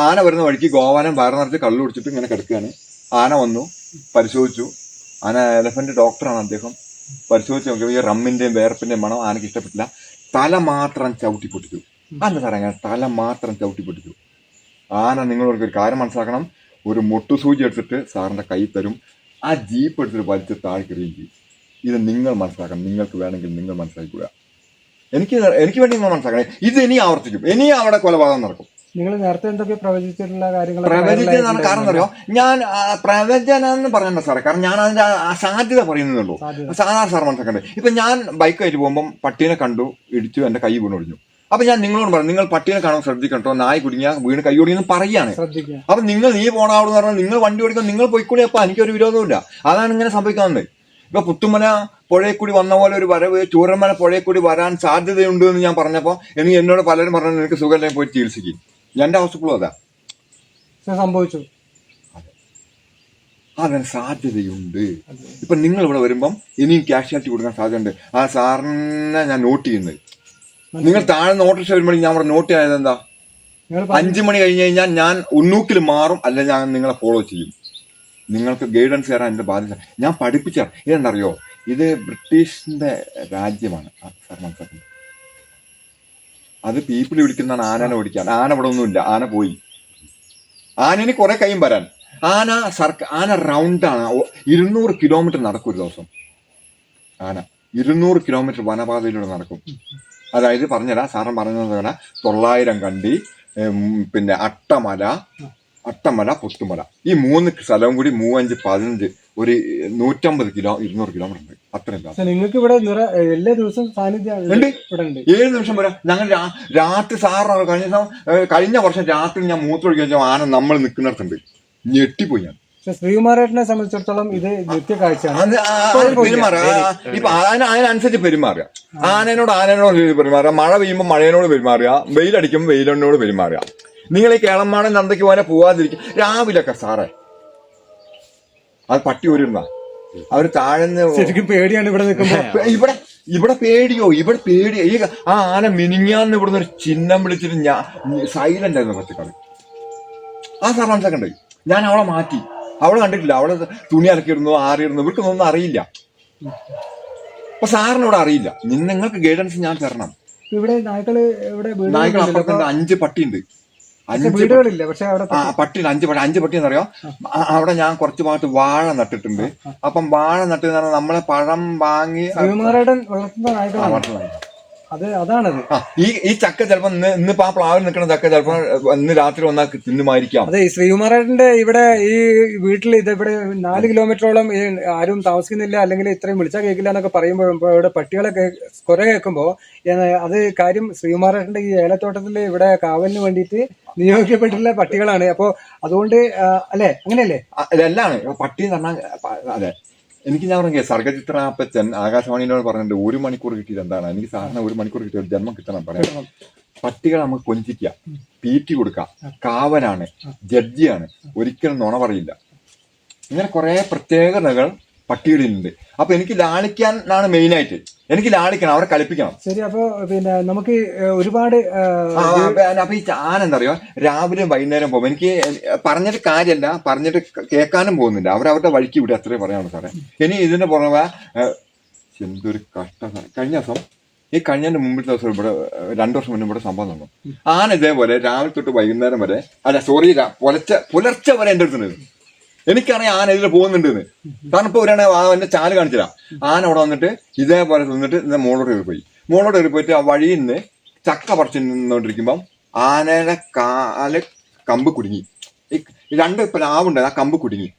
[SPEAKER 3] ആന വരുന്ന വഴിക്ക് ഗോപാലൻ വയറ് നിറച്ച് കള്ളു കുടിച്ചിട്ട് ഇങ്ങനെ കിടക്കുകയാണ്. ആന വന്നു, പരിശോധിച്ചു. ആന എലഫന്റ് ഡോക്ടറാണ് അദ്ദേഹം. പരിശോധിച്ച് നോക്കിയപ്പോൾ ഈ റമ്മിന്റെയും വേർപ്പിന്റെയും മണം ആനയ്ക്ക് ഇഷ്ടപ്പെട്ടില്ല. തല മാത്രം ചവിട്ടി പൊട്ടിച്ചു. അല്ല സാറേ, അങ്ങനെ തല മാത്രം ചവിട്ടി പൊട്ടിച്ചു. ആന നിങ്ങളോട് ഒരു കാര്യം മനസ്സിലാക്കണം. ഒരു മുട്ടുസൂചി എടുത്തിട്ട് സാറിന്റെ കൈ തരും. ആ ജീപ്പ് എടുത്തിട്ട് വലിച്ച് താഴ്ക്കെറിയും ചെയ്യും. ഇത് നിങ്ങൾ മനസ്സിലാക്കണം. നിങ്ങൾക്ക് വേണമെങ്കിൽ നിങ്ങൾ മനസ്സിലാക്കുക. എനിക്ക് വേണ്ടി നിങ്ങൾ മനസ്സിലാക്കണേ. ഇത് ഇനി ആവർത്തിക്കും. ഇനി അവിടെ കൊലപാതകം നടക്കും.
[SPEAKER 1] നിങ്ങൾ നേരത്തെ എന്തൊക്കെ പ്രവചിച്ചിട്ടുള്ള കാര്യങ്ങൾ?
[SPEAKER 3] പ്രവചിച്ചതാണ്. കാരണം അറിയോ, ഞാൻ പ്രവചനം എന്ന് പറയണ്ട സാറേ. കാരണം ഞാൻ അതിന്റെ സാധ്യത പറയുന്നുള്ളൂ. സാധാരണ സാർ മനസ്സിലാക്കണ്ടേ. ഇപ്പൊ ഞാൻ ബൈക്കായിട്ട് പോകുമ്പോൾ പട്ടീനെ കണ്ടു, ഇടിച്ചു, എന്റെ കൈ വീണ് ഒടിഞ്ഞു. അപ്പൊ ഞാൻ നിങ്ങളോട് പറഞ്ഞു, നിങ്ങൾ പട്ടീനെ കാണാൻ ശ്രദ്ധിക്കട്ടോ, നായി കുടുങ്ങിയാൽ വീണ് കൈ ഓടിയെന്ന് പറയാണ്. അപ്പൊ നീ പോണാവെന്ന് പറഞ്ഞാൽ നിങ്ങൾ വണ്ടി ഓടിക്കാൻ നിങ്ങൾ പോയിക്കൂടി. അപ്പൊ എനിക്കൊരു വിരോധമില്ല. അതാണ് ഇങ്ങനെ സംഭവിക്കാറുണ്ട്. ഇപ്പൊ പുത്തുമല പുഴയിൽ കൂടി വന്ന പോലെ ഒരു വരവ് ചൂരന്മല പുഴയിൽ കൂടി വരാൻ സാധ്യതയുണ്ട് എന്ന് ഞാൻ പറഞ്ഞപ്പോ എന്നോട് പലരും പറഞ്ഞു, നിനക്ക് സുഖമല്ലേ പോയി ചികിത്സിക്കും. എന്റെ അവസ്ഥ ഇപ്പോഴും അതാ.
[SPEAKER 1] സംഭവിച്ചു.
[SPEAKER 3] അതിന് സാധ്യതയുണ്ട്. ഇപ്പൊ നിങ്ങൾ ഇവിടെ വരുമ്പം ഇനിയും ക്യാഷ്വാലിറ്റി കൊടുക്കാൻ സാധ്യതയുണ്ട്. ആ സാറിനെ ഞാൻ നോട്ട് ചെയ്യുന്നത്. നിങ്ങൾ താഴെ നോട്ടീസ് വരുമ്പോഴേക്കും ഞാൻ ഇവിടെ നോട്ട് ചെയ്യാതെ എന്താ, 5 മണി കഴിഞ്ഞ് കഴിഞ്ഞാൽ ഞാൻ ഒന്നൂക്കിൽ മാറും, അല്ല ഞാൻ നിങ്ങളെ ഫോളോ ചെയ്യും. നിങ്ങൾക്ക് ഗൈഡൻസ് തരാൻ എന്റെ ബാധ്യത. ഞാൻ പഠിപ്പിച്ചാൽ ഇതെന്തറിയോ, ഇത് ബ്രിട്ടീഷിന്റെ രാജ്യമാണ്. സാർ മനസ്സിലാക്കുന്നത്. അത് പീപ്പിൾ പിടിക്കുന്നതാണ് ആനനെ ഓടിക്കാൻ. ആന ഇവിടെ ഒന്നുമില്ല, ആന പോയി. ആനന് കുറെ കഴിയും വരാൻ. ആന റൗണ്ടാണ്. 200 കിലോമീറ്റർ നടക്കും ഒരു ദിവസം. ആന 200 കിലോമീറ്റർ വനപാതയിലൂടെ നടക്കും. അതായത് പറഞ്ഞുതരാം, സാറൻ പറഞ്ഞത് 900 കണ്ടി, പിന്നെ അട്ടമല, പുത്തുമല, ഈ 3 സ്ഥലവും കൂടി 3, 5, 15, ഒരു 150 200 കിലോമീറ്റർ ഉണ്ട്. അത്രയും
[SPEAKER 1] നിങ്ങൾക്ക് ഇവിടെ എല്ലാ ദിവസവും സാന്നിധ്യം
[SPEAKER 3] ഉണ്ട്. 7 നിമിഷം വരെ. ഞങ്ങൾ രാത്രി സാറ് കഴിഞ്ഞ വർഷം രാത്രി ഞാൻ മൂത്രമൊഴിക്കാൻ ആന നമ്മൾ നിൽക്കുന്നിടത്തുണ്ട്. ഞെട്ടിപ്പോയി ഞാൻ.
[SPEAKER 1] ശ്രീകുമാരേട്ടനെ സംബന്ധിച്ചിടത്തോളം ഇത് നിത്യ കാഴ്ചയാണ്.
[SPEAKER 3] ഇപ്പൊ അതിനനുസരിച്ച് പെരുമാറുക. ആനയോട് പെരുമാറുക, മഴ പെയ്യുമ്പോൾ മഴയോട് പെരുമാറുക, വെയിലടിക്കുമ്പോൾ വെയിലിനോട് പെരുമാറുക. നിങ്ങൾ ഈ കേളമ്മാടൻ ചന്തയ്ക്ക് പോലെ പോവാതിരിക്കും. രാവിലൊക്കെ സാറേ അത് പട്ടി ഊരുന്ന അവര് താഴ്ന്ന്
[SPEAKER 1] ശരിക്കും പേടിയാണ് ഇവിടെ നിൽക്കുമ്പോ.
[SPEAKER 3] ഇവിടെ പേടിയോ, ഇവിടെ പേടിയോ. ഈ ആ ആന മിനിങ്ങാന്ന് ഇവിടുന്ന് ഒരു ചിഹ്നം വിളിച്ചിട്ട് ഞാൻ സൈലന്റ് ആയിരുന്നു പച്ചക്കറി. ആ സാർ മനസ്സിലാക്കണ്ടേ. ഞാൻ അവളെ മാറ്റി. അവളെ കണ്ടിട്ടില്ല. അവളെ തുണി അലക്കിയിരുന്നു, ആറിയിരുന്നു. ഇവർക്കൊന്നും അറിയില്ല. അപ്പൊ സാറിനോട് അറിയില്ല. നിങ്ങൾക്ക് ഗൈഡൻസ് ഞാൻ തരണം.
[SPEAKER 1] ഇവിടെ നായ്ക്കള്
[SPEAKER 3] അപ്പുറത്തുണ്ട്. 5 പട്ടിയുണ്ട്. 5
[SPEAKER 1] വീടുകളില്ല, പക്ഷെ അവിടെ
[SPEAKER 3] പട്ടിയുണ്ട്. 5 പട്ടി എന്നറിയോ. അവിടെ ഞാൻ കുറച്ച് ഭാഗത്ത് വാഴ നട്ടിട്ടുണ്ട്. അപ്പം വാഴ നട്ട് നമ്മളെ പഴം വാങ്ങി
[SPEAKER 1] വളർത്തുന്ന നായ്ക്കളാണ്. അതാണത്.
[SPEAKER 3] ഈ ചക്ക ചിലപ്പോ ഇന്നിപ്പോ ആ പ്ലാവിൽ നിൽക്കുന്ന ചക്ക ചിലപ്പോ ഇന്ന് രാത്രി വന്നാൽ തിന്നുമായിരിക്കാം.
[SPEAKER 1] അതെ, ശ്രീകുമാരേട്ടന്റെ ഇവിടെ ഈ വീട്ടിൽ ഇവിടെ 4 കിലോമീറ്ററോളം ആരും താമസിക്കുന്നില്ല, അല്ലെങ്കിൽ ഇത്രയും വിളിച്ചാൽ കേൾക്കില്ല എന്നൊക്കെ പറയുമ്പോഴും ഇവിടെ പട്ടികളെ കുറെ കേൾക്കുമ്പോ അത് കാര്യം ശ്രീകുമാരേട്ടന്റെ ഈ ഏലത്തോട്ടത്തിൽ ഇവിടെ കാവലിന് വേണ്ടിയിട്ട് നിയോഗിക്കപ്പെട്ടിട്ടുള്ള പട്ടികളാണ്. അപ്പോ അതുകൊണ്ട് അല്ലെ, അങ്ങനെയല്ലേ?
[SPEAKER 3] ഇതെല്ലാണ് പട്ടി എന്ന് പറഞ്ഞാൽ. അതെ, എനിക്ക് ഞാൻ പറഞ്ഞ സർഗചിത്രാപ്പച്ചൻ ആകാശവാണിയോട് പറഞ്ഞിട്ട് 1 മണിക്കൂർ കിട്ടിയത് എന്താണ്, എനിക്ക് സാധാരണ 1 മണിക്കൂർ കിട്ടിയ ജന്മം കിട്ടണം പറയാം. പട്ടികളെ നമുക്ക് കൊഞ്ചിക്കാം, തീറ്റി കൊടുക്കാം, കാവലാണ്, ജഡ്ജിയാണ്, ഒരിക്കലും നുണ പറയില്ല. ഇങ്ങനെ കുറെ പ്രത്യേകതകൾ പട്ടികളിലുണ്ട്. അപ്പൊ എനിക്ക് ലാളിക്കാനാണ് മെയിനായിട്ട്. എനിക്ക് ലാളിക്കണം, അവരെ കളിപ്പിക്കണം.
[SPEAKER 1] ശരി. അപ്പൊ പിന്നെ നമുക്ക് ഒരുപാട്
[SPEAKER 3] അപ്പൊ ഈ ആനെന്തറിയോ, രാവിലെ വൈകുന്നേരം പോകും. എനിക്ക് പറഞ്ഞിട്ട് കാര്യമല്ല, പറഞ്ഞിട്ട് കേൾക്കാനും പോകുന്നില്ല. അവരവരുടെ വഴിക്ക് വിടുക, അത്രേ പറയാനുള്ളൂ സാറേ. ഇനി ഇതിന്റെ പുറമെ എന്തൊരു കഷ്ടം. കഴിഞ്ഞ ദിവസം, ഈ കഴിഞ്ഞതിന്റെ മുമ്പിലത്തെ ദിവസം ഇവിടെ 2 വർഷം മുന്നേ ഇവിടെ സംഭവം നടന്നു. ആന ഇതേപോലെ രാവിലെ തൊട്ട് വൈകുന്നേരം വരെ, പുലർച്ചെ വരെ എന്റെ അടുത്തുണ്ടായിരുന്നു. എനിക്കറിയാം ആന ഇതിൽ പോകുന്നുണ്ടെന്ന്. കാരണം ഇപ്പൊ ഒരാണ് എന്റെ ചാല് കാണിച്ചില്ല. ആന അവിടെ വന്നിട്ട് ഇതേപോലെ നിന്നിട്ട് മോളോട് കയറിപ്പോയിട്ട് ആ വഴിയിൽ നിന്ന് ചക്ക പറിച്ച് നിന്നോണ്ടിരിക്കുമ്പം ആനയുടെ കാല് കമ്പ് കുടുങ്ങി. ഈ 2 പ്ലാവുണ്ട്, ആ കമ്പ് കുടുങ്ങി.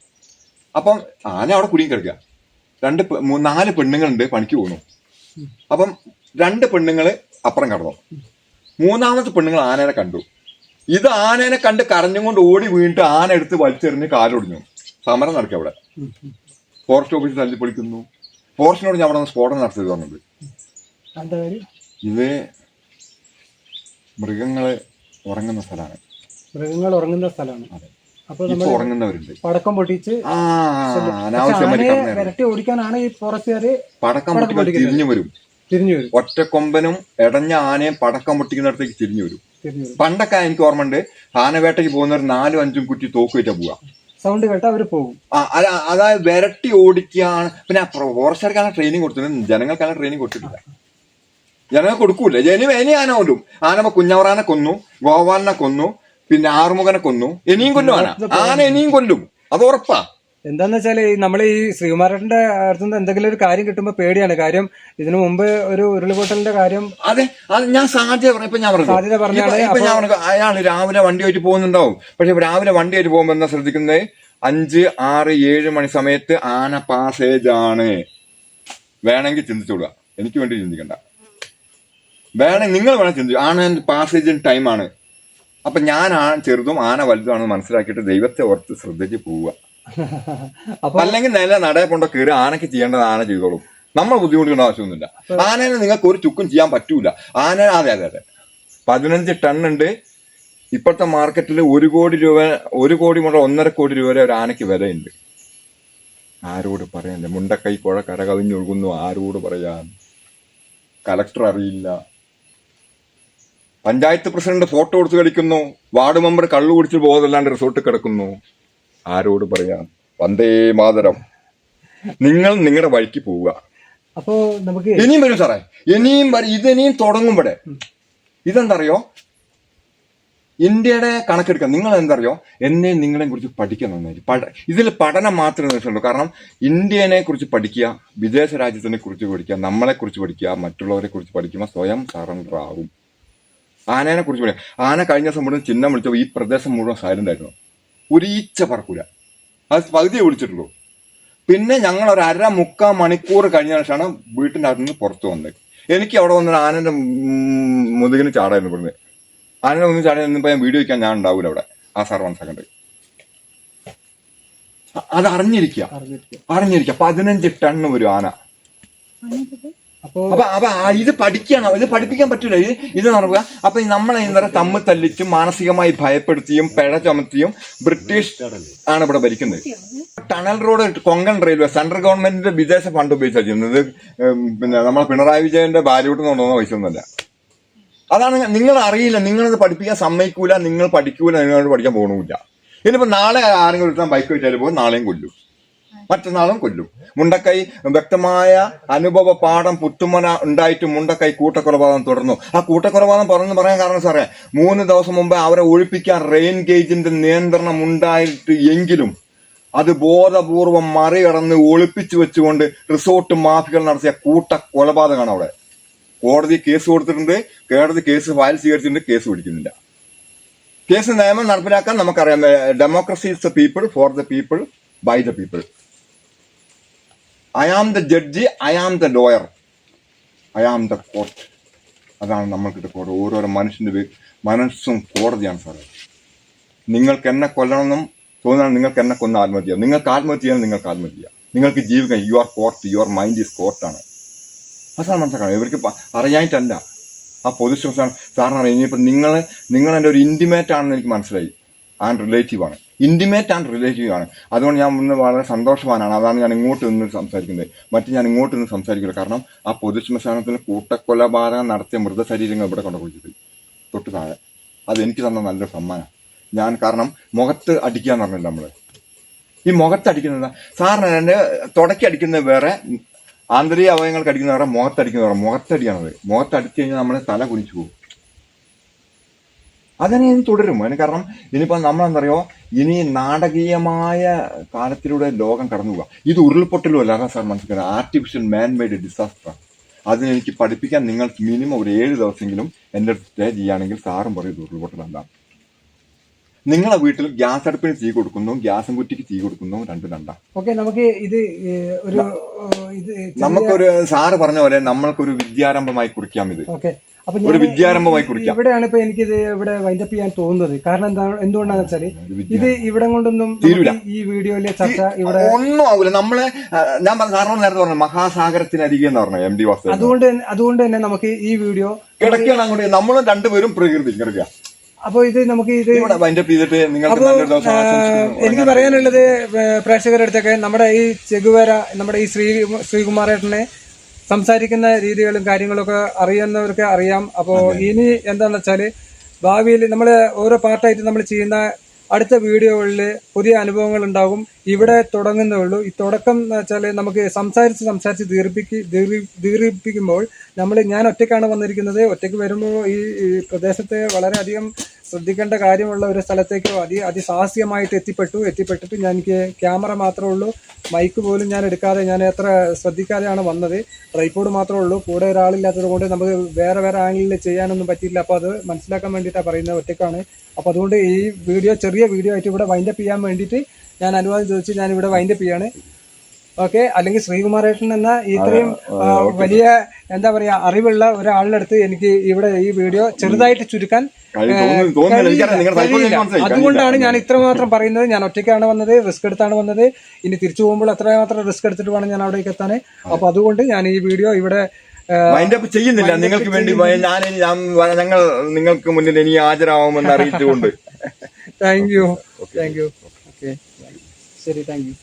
[SPEAKER 3] അപ്പം ആന അവിടെ കുടുങ്ങി കിടക്കുക. 4 പെണ്ണുങ്ങളുണ്ട്, പണിക്ക് പോകുന്നു. അപ്പം 2 പെണ്ണുങ്ങള് അപ്പുറം കടന്നു. 3-ാമത്തെ പെണ്ണുങ്ങൾ ആനേനെ കണ്ടു. ഇത് ആനേനെ കണ്ട് കരഞ്ഞും കൊണ്ട് ഓടി വീണിട്ട് ആന എടുത്ത് വലിച്ചെറിഞ്ഞ് കാലൊടിഞ്ഞു. സമരം നടക്കുക അവിടെ. Forest office തല്ലിപ്പൊളിക്കുന്നു. ഫോറസ്റ്റിനോട് ഞാൻ അവിടെ നിന്ന് സ്ഫോടനം നടത്തിയത് പറഞ്ഞത്. ഇത് മൃഗങ്ങള് ഉറങ്ങുന്ന സ്ഥലമാണ്.
[SPEAKER 1] മൃഗങ്ങൾ ഉറങ്ങുന്ന സ്ഥലമാണ്.
[SPEAKER 3] അപ്പൊ ഉറങ്ങുന്നവരുണ്ട്.
[SPEAKER 1] പടക്കം പൊട്ടിച്ച്
[SPEAKER 3] അനാവശ്യമായിട്ട്
[SPEAKER 1] ഓടിക്കാനാണ് ഈ ഫോറസ്റ്റുകാര്
[SPEAKER 3] പടക്കം പൊട്ടിക്കാൻ തിരിഞ്ഞു വരും. ഒറ്റക്കൊമ്പനും ഇടഞ്ഞ ആനയും പടക്കം പൊട്ടിക്കുന്നിടത്തേക്ക് തിരിഞ്ഞു വരും. പണ്ടൊക്കെ എനിക്ക് ഓർമ്മയുണ്ട്, ആനവേട്ടയ്ക്ക് പോകുന്നവർ 4-5 കുറ്റി തോക്ക് വെച്ചാ പോവാ.
[SPEAKER 1] സൗണ്ട് കേട്ടാ അവര് പോകും.
[SPEAKER 3] അതായത് വിരട്ടി ഓടിക്കുകയാണ്. പിന്നെ ഫോറസ്റ്റുകാർക്കാണ് ട്രെയിനിങ് കൊടുത്തത്, ജനങ്ങൾക്കാണ് ട്രെയിനിങ് കൊടുത്തിട്ടില്ല. ജനങ്ങൾ കൊടുക്കൂല. ഇനി ആന കൊല്ലും. ആന കുഞ്ഞവറാനെ കൊന്നു, ഗോപാലിനെ കൊന്നു, പിന്നെ ആറുമുഖനെ കൊന്നു. ഇനിയും കൊല്ലും ആന ഇനിയും കൊല്ലും. അത് ഉറപ്പാ.
[SPEAKER 1] എന്താന്ന് വെച്ചാല് നമ്മള് ഈ ശ്രീകുമാരന്റെ അടുത്തുനിന്ന് എന്തെങ്കിലും ഒരു കാര്യം കിട്ടുമ്പോ പേടിയാണ്. കാര്യം ഇതിനു മുമ്പ് ഒരു ഉരുൾപൊട്ടലിന്റെ കാര്യം.
[SPEAKER 3] അതെ, ഞാൻ സാധ്യത പറഞ്ഞു. അയാൾ രാവിലെ വണ്ടി ആയിട്ട് പോകുന്നുണ്ടാവും. പക്ഷെ രാവിലെ വണ്ടി ആയിട്ട് പോകുമ്പോ എന്താ ശ്രദ്ധിക്കുന്നത്, 5, 6, 7 മണി സമയത്ത് ആന പാസേജ് ആണ്. വേണമെങ്കിൽ ചിന്തിച്ചോളുക, എനിക്ക് വേണ്ടി ചിന്തിക്കണ്ട. വേണമെങ്കിൽ നിങ്ങൾ വേണം ചിന്തിച്ചു. ആന പാസേജിന് ടൈമാണ്. അപ്പൊ ഞാൻ ചെറുതും ആന വലുതുമാണെന്ന് മനസ്സിലാക്കിയിട്ട് ദൈവത്തെ ഓർത്ത് ശ്രദ്ധിച്ച് പോവുക. അല്ലെങ്കിൽ നല്ല നടയെ കൊണ്ടോ കയറി ആനയ്ക്ക് ചെയ്യേണ്ടത് ആന ചെയ്തോളും. നമ്മൾ ബുദ്ധിമുട്ടുള്ള ആവശ്യമൊന്നുമില്ല. ആനേനെ നിങ്ങൾക്ക് ഒരു ചുക്കും ചെയ്യാൻ പറ്റൂല. ആന അതെ 15 ടൺ ഉണ്ട്. ഇപ്പോഴത്തെ മാർക്കറ്റിൽ 1 കോടി രൂപ 1 കോടി മുതൽ 1.5 കോടി രൂപ വരെ ഒരു ആനയ്ക്ക് വിലയുണ്ട്. ആരോട് പറയാൻ? മുണ്ടക്കൈ പുഴ കരകവിഞ്ഞൊഴുകുന്നു, ആരോട് പറയാൻ? കലക്ടർ അറിയില്ല, പഞ്ചായത്ത് പ്രസിഡന്റ് ഫോട്ടോ എടുത്ത് കളിക്കുന്നു, വാർഡ് മെമ്പർ കള്ളു കുടിച്ച് ബോധമില്ലാണ്ട് റിസോർട്ടിൽ കിടക്കുന്നു, ആരോട് പറയാൻ? വന്ദേ മാതരം. നിങ്ങൾ നിങ്ങളുടെ വഴിക്ക് പോവുക.
[SPEAKER 1] അപ്പോ നമുക്ക്
[SPEAKER 3] ഇനിയും വരും സാറേ, ഇനിയും ഇനിയും തുടങ്ങുമ്പോഴേ ഇതെന്തറിയോ, ഇന്ത്യയുടെ കണക്കെടുക്കാം. നിങ്ങൾ എന്തറിയോ, എന്നെയും നിങ്ങളെയും കുറിച്ച് പഠിക്കാൻ നന്നായിട്ട് ഇതിൽ പഠനം മാത്രമേ നിർത്തുള്ളൂ. കാരണം ഇന്ത്യനെ കുറിച്ച് പഠിക്കുക, വിദേശ രാജ്യത്തിനെ കുറിച്ച് പഠിക്കുക, നമ്മളെ കുറിച്ച് പഠിക്കുക, മറ്റുള്ളവരെ കുറിച്ച് പഠിക്കുമ്പോൾ സ്വയം സറണ്ടർ ആവും. ആനേനെ കുറിച്ച് പഠിക്കുക. ആന കഴിഞ്ഞ ദിവസം മുഴുവൻ ചിഹ്നം വിളിച്ചപ്പോൾ ഈ പ്രദേശം മുഴുവൻ സൈലന്റ് ആയിരുന്നു. ഒരു ഈച്ച പറക്കൂല, അത് പകുതിയെ വിളിച്ചിട്ടുള്ളൂ. പിന്നെ ഞങ്ങൾ ഒരു 1.5-3 മണിക്കൂർ കഴിഞ്ഞ ശേഷമാണ് വീട്ടിൻ്റെ അകത്ത് നിന്ന് പുറത്തു വന്നത്. എനിക്ക് അവിടെ വന്നിട്ട് ആനന്റെ മുതുകിന് ചാടായിരുന്നു ഇവിടുന്ന്. ആനയുടെ മുന്നിൽ ചാടി നിന്നപ്പോ ഞാൻ വീഡിയോ വയ്ക്കാൻ ഞാൻ ഉണ്ടാവൂല അവിടെ. ആ സാർ 1 സെക്കൻഡ്. അത് അറിഞ്ഞിരിക്കുക 15 ടണ്ണ് ഒരു ആന. അപ്പൊ ഇത് പഠിക്കണം, ഇത് പഠിപ്പിക്കാൻ പറ്റൂല. ഇത് നടക്കുക. അപ്പൊ നമ്മളെ ഇന്നലെ തമ്മിൽ തല്ലിച്ചും മാനസികമായി ഭയപ്പെടുത്തിയും പിഴ ചുമത്തിയും ബ്രിട്ടീഷ് ആണ് ഇവിടെ ഭരിക്കുന്നത്. Tunnel road Konkan railway central ഗവൺമെന്റിന്റെ വിദേശ ഫണ്ട് ഉപയോഗിച്ചാണ് ചെയ്യുന്നത്. പിന്നെ നമ്മളെ പിണറായി വിജയന്റെ ഭാര്യയോട്ട് കൊണ്ടുവന്ന പൈസ ഒന്നുമല്ല. അതാണ് നിങ്ങൾ അറിയില്ല. നിങ്ങളത് പഠിപ്പിക്കാൻ സമ്മതിക്കൂല, നിങ്ങൾ പഠിക്കൂല, നിങ്ങളോട് പഠിക്കാൻ പോകണമില്ല. ഇനിയിപ്പോ നാളെ ആരെങ്കിലും ഒരുത്താൻ ബൈക്ക് വെച്ചാൽ പോകും, നാളെയും കൊല്ലും, മറ്റന്നാളും കൊല്ലും. മുണ്ടക്കൈ വ്യക്തമായ അനുഭവ പാഠം പുത്തുമന ഉണ്ടായിട്ട് മുണ്ടക്കൈ കൂട്ടക്കൊലപാതകം തുടർന്നു. ആ കൂട്ടക്കൊലപാതകം പറയാൻ കാരണം സാറേ, 3 ദിവസം മുമ്പ് അവരെ ഒഴിപ്പിക്കാൻ റെയിൻ ഗേജിന്റെ നിയന്ത്രണം ഉണ്ടായിട്ട് എങ്കിലും അത് ബോധപൂർവം മറികടന്ന് ഒളിപ്പിച്ചു വെച്ചുകൊണ്ട് റിസോർട്ട് മാഫികൾ നടത്തിയ കൂട്ടക്കൊലപാതകമാണ് അവിടെ. കോടതി കേസ് കൊടുത്തിട്ടുണ്ട്, കോടതി കേസ് ഫയൽ സ്വീകരിച്ചിട്ടുണ്ട്, കേസ് പിടിക്കുന്നില്ല. കേസ് നിയമം നടപ്പിലാക്കാൻ നമുക്കറിയാം. Democracy is the people, for the people, by the people. I am the judge, I am the lawyer, I am the court. അതാണ് നമ്മൾക്കിട്ട് കോടതി. ഓരോരോ മനുഷ്യന്റെ മനസ്സും കോടതിയാണ് സാറേ. നിങ്ങൾക്ക് എന്നെ കൊല്ലണമെന്നും തോന്നുകയാണ്, നിങ്ങൾക്ക് എന്നെ കൊന്ന് ആത്മഹത്യ ചെയ്യാം. നിങ്ങൾക്ക് ആത്മഹത്യ ചെയ്യാൻ നിങ്ങൾക്ക് ആത്മഹത്യ ചെയ്യാം. നിങ്ങൾക്ക് ജീവിക്കാൻ your court, your mind is കോർട്ടാണ്. അതാണ് മനസ്സിലാക്കണം. ഇവർക്ക് അറിയാനിട്ടല്ല. ആ പൊസിഷൻ സാറിന് അറിയാം. ഇനിയിപ്പോൾ നിങ്ങൾ എൻ്റെ ഒരു ഇൻറ്റിമേറ്റ് ആണെന്ന് എനിക്ക് മനസ്സിലായി. ആൻഡ് റിലേറ്റീവ് ആണ്, ഇൻറ്റിമേറ്റ് ആൻഡ് റിലേറ്റീവ് ആണ്. അതുകൊണ്ട് ഞാൻ ഇന്ന് വളരെ സന്തോഷവാനാണ്. അതാണ് ഞാൻ ഇങ്ങോട്ട് നിന്ന് സംസാരിക്കുന്നത്. ഞാൻ ഇങ്ങോട്ട് നിന്ന് സംസാരിക്കില്ല. കാരണം ആ പൊതുശ്മശാനത്തിന് കൂട്ടക്കൊലപാതകം നടത്തിയ മൃതശരീരങ്ങൾ ഇവിടെ കൊണ്ടുപോയിട്ട് തൊട്ട് താഴെ. അതെനിക്ക് തന്ന നല്ലൊരു സമ്മാനം. ഞാൻ കാരണം മുഖത്ത് അടിക്കുക എന്ന് പറഞ്ഞില്ല നമ്മള്. ഈ മുഖത്ത് അടിക്കുന്നത് സാറിന് എൻ്റെ തുടക്കി അടിക്കുന്നത് വേറെ, ആന്തരിക അവയവങ്ങൾക്ക് അടിക്കുന്ന വേറെ, മുഖത്തടിക്കുന്ന വേറെ. മുഖത്തടിയാണത്. മുഖത്തടിച്ചു കഴിഞ്ഞാൽ നമ്മളെ തല കുനിച്ചു പോകും. അതിനെ ഇനി തുടരും. അതിന് കാരണം ഇനിയിപ്പോൾ നമ്മളെന്തറിയോ, ഇനി നാടകീയമായ കാലത്തിലൂടെ ലോകം കടന്നു പോവുക. ഇത് ഉരുൾപൊട്ടലും അല്ല. അതാ സാർ മനസ്സിലാക്കുന്നത്. Artificial man made disaster. അതിനെനിക്ക് പഠിപ്പിക്കാൻ നിങ്ങൾ മിനിമം ഒരു 7 ദിവസമെങ്കിലും എൻ്റെ അടുത്ത് സ്റ്റേ ചെയ്യുകയാണെങ്കിൽ സാറും പറയും ഇത് ഉരുൾപൊട്ടലല്ല. നിങ്ങളെ വീട്ടിൽ ഗ്യാസ് അടുപ്പിന് തീ കൊടുക്കുന്നു, ഗ്യാസും കുറ്റിക്ക് തീ കൊടുക്കുന്നു, രണ്ടാ.
[SPEAKER 1] ഓക്കെ, നമുക്ക് ഇത് ഒരു
[SPEAKER 3] നമുക്കൊരു സാറ് പറഞ്ഞ പോലെ നമ്മൾക്കൊരു വിദ്യാരംഭമായി കുറിക്കാം. ഇത്
[SPEAKER 1] ഓക്കെ. അപ്പൊ
[SPEAKER 3] ഒരു വിദ്യാരംഭമായി കുറിക്കാം.
[SPEAKER 1] ഇവിടെയാണ് ഇപ്പൊ എനിക്കിത് ഇവിടെ വൈൻഡപ്പ് ചെയ്യാൻ തോന്നുന്നത്. കാരണം എന്തുകൊണ്ടാന്ന് വെച്ചാല് ഇത് ഇവിടെ കൊണ്ടൊന്നും ഈ വീഡിയോയിലെ ചർച്ച ഇവിടെ
[SPEAKER 3] ഒന്നും ആവൂല. നമ്മള് ഞാൻ സാറിനോട് നേരത്തെ പറഞ്ഞു മഹാസാഗരത്തിനരികെ എന്ന് പറഞ്ഞു MD വാസു.
[SPEAKER 1] അതുകൊണ്ട് തന്നെ നമുക്ക് ഈ വീഡിയോ
[SPEAKER 3] കിടക്കുകയാണ് അങ്ങോട്ട്. നമ്മളും രണ്ടുപേരും പ്രകൃതി കിടക്കുക.
[SPEAKER 1] അപ്പൊ ഇത് നമുക്ക് ഇത്
[SPEAKER 3] അപ്പൊ
[SPEAKER 1] എനിക്ക് പറയാനുള്ളത് പ്രേക്ഷകരുടെ അടുത്തൊക്കെ നമ്മുടെ ഈ ചെഗുവേര, നമ്മുടെ ഈ ശ്രീകുമാരേട്ടനെ സംസാരിക്കുന്ന രീതികളും കാര്യങ്ങളൊക്കെ അറിയുന്നവർക്ക് അറിയാം. അപ്പോൾ ഇനി എന്താണെന്ന് വെച്ചാൽ ഭാവിയിൽ നമ്മൾ ഓരോ പാർട്ടായിട്ട് നമ്മൾ ചെയ്യുന്ന അടുത്ത വീഡിയോകളിൽ പുതിയ അനുഭവങ്ങൾ ഉണ്ടാകും. ഇവിടെ തുടങ്ങുന്നേ ഉള്ളൂ. ഈ തുടക്കം എന്ന് വെച്ചാൽ നമുക്ക് സംസാരിച്ച് ദീർഘിപ്പിക്കുമ്പോൾ ഞാൻ ഒറ്റയ്ക്കാണ് വന്നിരിക്കുന്നത്. ഒറ്റയ്ക്ക് വരുമ്പോൾ ഈ പ്രദേശത്തെ വളരെയധികം ശ്രദ്ധിക്കേണ്ട കാര്യമുള്ള ഒരു സ്ഥലത്തേക്ക് അതിസാഹസികമായിട്ട് എത്തിപ്പെട്ടിട്ട് എനിക്ക് ക്യാമറ മാത്രമേ ഉള്ളൂ, മൈക്ക് പോലും ഞാൻ എടുക്കാതെ, ഞാൻ എത്ര ശ്രദ്ധിക്കാതെയാണ് വന്നത്. ട്രൈപോഡ് മാത്രമേ ഉള്ളൂ. കൂടെ ഒരാളില്ലാത്തത് കൊണ്ട് നമുക്ക് വേറെ ആംഗിളിൽ ചെയ്യാനൊന്നും പറ്റിയില്ല. അപ്പോൾ അത് മനസ്സിലാക്കാൻ വേണ്ടിയിട്ടാണ് പറയുന്നത്, ഒറ്റയ്ക്കാണ്. അപ്പോൾ അതുകൊണ്ട് ഈ വീഡിയോ ചെറിയ വീഡിയോ ആയിട്ട് ഇവിടെ വൈൻഡപ്പ് ചെയ്യാൻ വേണ്ടിയിട്ട് ഞാൻ അനുവാദം ചോദിച്ച് ഞാൻ ഇവിടെ വൈൻഡപ്പ് ചെയ്യാണ്. ഓക്കെ. അല്ലെങ്കിൽ ശ്രീകുമാരേട്ടൻ എന്ന ഇത്രയും വലിയ എന്താ പറയാ അറിവുള്ള ഒരാളുടെ അടുത്ത് എനിക്ക് ഇവിടെ ഈ വീഡിയോ ചെറുതായിട്ട് ചുരുക്കാൻ അതുകൊണ്ടാണ് ഞാൻ ഇത്രമാത്രം പറയുന്നത്. ഞാൻ ഒറ്റയ്ക്കാണ് വന്നത്, റിസ്ക് എടുത്താണ് വന്നത്. ഇനി തിരിച്ചു പോകുമ്പോൾ അത്രമാത്രം റിസ്ക് എടുത്തിട്ട് വേണം ഞാൻ അവിടേക്ക് എത്താൻ. അപ്പൊ അതുകൊണ്ട് ഞാൻ ഈ വീഡിയോ ഇവിടെ
[SPEAKER 3] മൈൻഡ് അപ്പ് ചെയ്യുന്നില്ല. നിങ്ങൾക്ക് വേണ്ടി ഞങ്ങൾ നിങ്ങൾക്ക് മുന്നിൽ ഇനി ഹാജരാവുമെന്ന് അറിയിച്ചുകൊണ്ട്
[SPEAKER 1] താങ്ക് യു. ഓക്കെ ശരി, താങ്ക് യു.